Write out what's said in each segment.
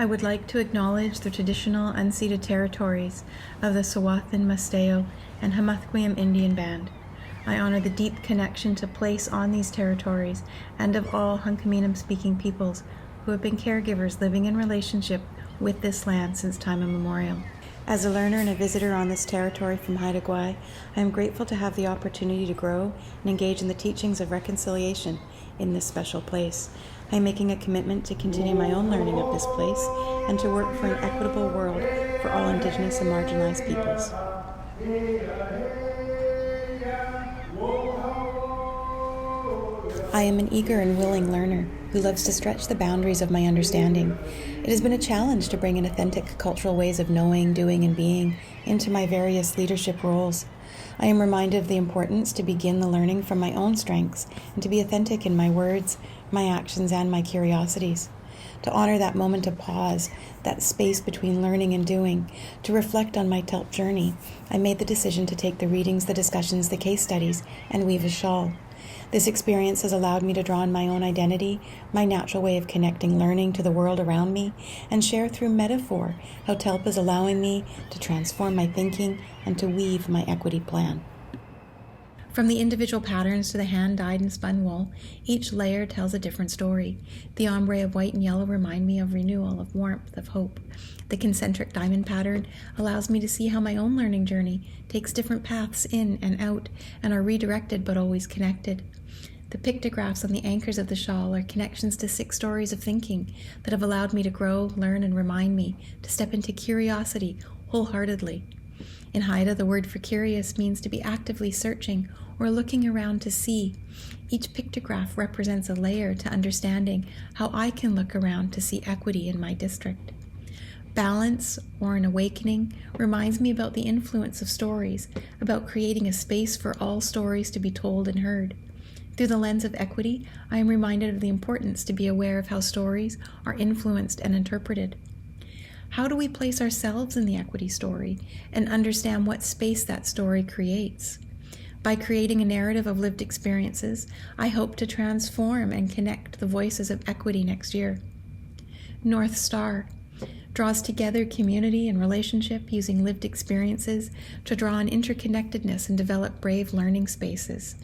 I would like to acknowledge the traditional unceded territories of the Tsawwassen Masteo and Hamathquim Indian Band. I honor the deep connection to place on these territories and of all Hunkaminam-speaking peoples who have been caregivers living in relationship with this land since time immemorial. As a learner and a visitor on this territory from Haida Gwaii, I am grateful to have the opportunity to grow and engage in the teachings of reconciliation in this special place. I am making a commitment to continue my own learning of this place and to work for an equitable world for all Indigenous and marginalized peoples. I am an eager and willing learner who loves to stretch the boundaries of my understanding. It has been a challenge to bring in authentic cultural ways of knowing, doing, and being into my various leadership roles. I am reminded of the importance to begin the learning from my own strengths and to be authentic in my words, my actions, and my curiosities. To honor that moment of pause, that space between learning and doing, to reflect on my TELP journey, I made the decision to take the readings, the discussions, the case studies, and weave a shawl. This experience has allowed me to draw on my own identity, my natural way of connecting learning to the world around me, and share through metaphor how TELP is allowing me to transform my thinking and to weave my equity plan. From the individual patterns to the hand-dyed and spun wool, each layer tells a different story. The ombre of white and yellow remind me of renewal, of warmth, of hope. The concentric diamond pattern allows me to see how my own learning journey takes different paths in and out and are redirected but always connected. The pictographs on the anchors of the shawl are connections to 6 stories of thinking that have allowed me to grow, learn, and remind me to step into curiosity wholeheartedly. In Haida, the word for curious means to be actively searching or looking around to see. Each pictograph represents a layer to understanding how I can look around to see equity in my district. Balance, or an awakening, reminds me about the influence of stories, about creating a space for all stories to be told and heard. Through the lens of equity, I am reminded of the importance to be aware of how stories are influenced and interpreted. How do we place ourselves in the equity story and understand what space that story creates? By creating a narrative of lived experiences, I hope to transform and connect the voices of equity next year. North Star draws together community and relationship using lived experiences to draw on interconnectedness and develop brave learning spaces.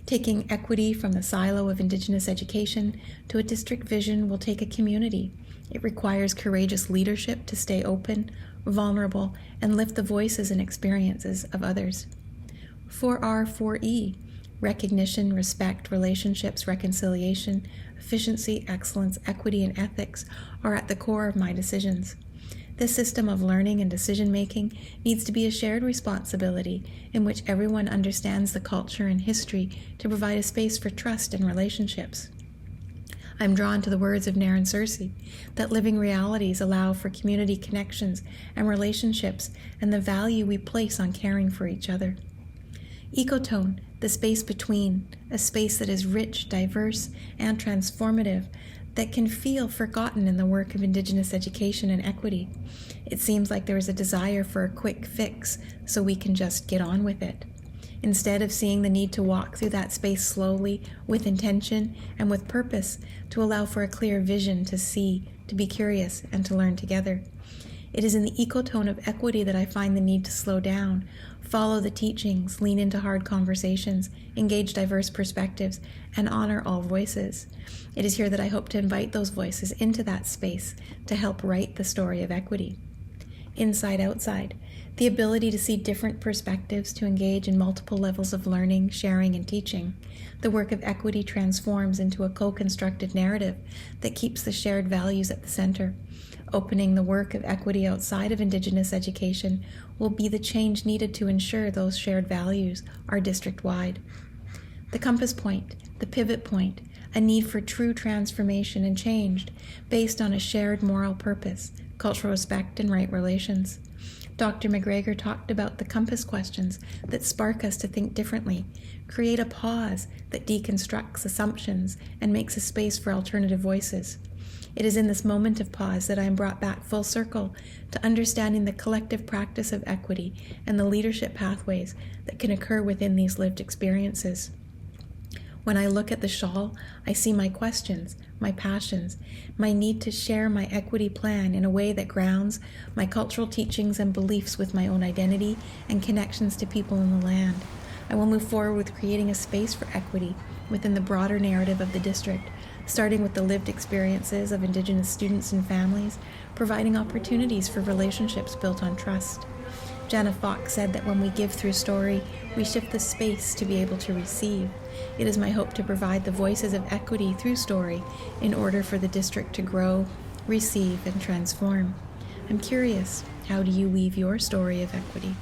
Taking equity from the silo of Indigenous education to a district vision will take a community. It requires courageous leadership to stay open, vulnerable, and lift the voices and experiences of others. 4R, 4E, recognition, respect, relationships, reconciliation, efficiency, excellence, equity, and ethics are at the core of my decisions. This system of learning and decision-making needs to be a shared responsibility in which everyone understands the culture and history to provide a space for trust and relationships. I'm drawn to the words of Nairn Searcy, that living realities allow for community connections and relationships and the value we place on caring for each other. ECOTONE, the space between, a space that is rich, diverse, and transformative, that can feel forgotten in the work of Indigenous education and equity. It seems like there is a desire for a quick fix so we can just get on with it. Instead of seeing the need to walk through that space slowly, with intention and with purpose, to allow for a clear vision to see, to be curious, and to learn together. It is in the ecotone of equity that I find the need to slow down, follow the teachings, lean into hard conversations, engage diverse perspectives, and honor all voices. It is here that I hope to invite those voices into that space to help write the story of equity. Inside Outside, the ability to see different perspectives, to engage in multiple levels of learning, sharing, and teaching. The work of equity transforms into a co-constructed narrative that keeps the shared values at the center. Opening the work of equity outside of Indigenous education will be the change needed to ensure those shared values are district-wide. The compass point, the pivot point, a need for true transformation and change based on a shared moral purpose, cultural respect, and right relations. Dr. McGregor talked about the compass questions that spark us to think differently, create a pause that deconstructs assumptions and makes a space for alternative voices. It is in this moment of pause that I am brought back full circle to understanding the collective practice of equity and the leadership pathways that can occur within these lived experiences. When I look at the shawl, I see my questions, my passions, my need to share my equity plan in a way that grounds my cultural teachings and beliefs with my own identity and connections to people in the land. I will move forward with creating a space for equity within the broader narrative of the district, starting with the lived experiences of Indigenous students and families, providing opportunities for relationships built on trust. Jana Fox said that when we give through story, we shift the space to be able to receive. It is my hope to provide the voices of equity through story in order for the district to grow, receive, and transform. I'm curious, how do you weave your story of equity?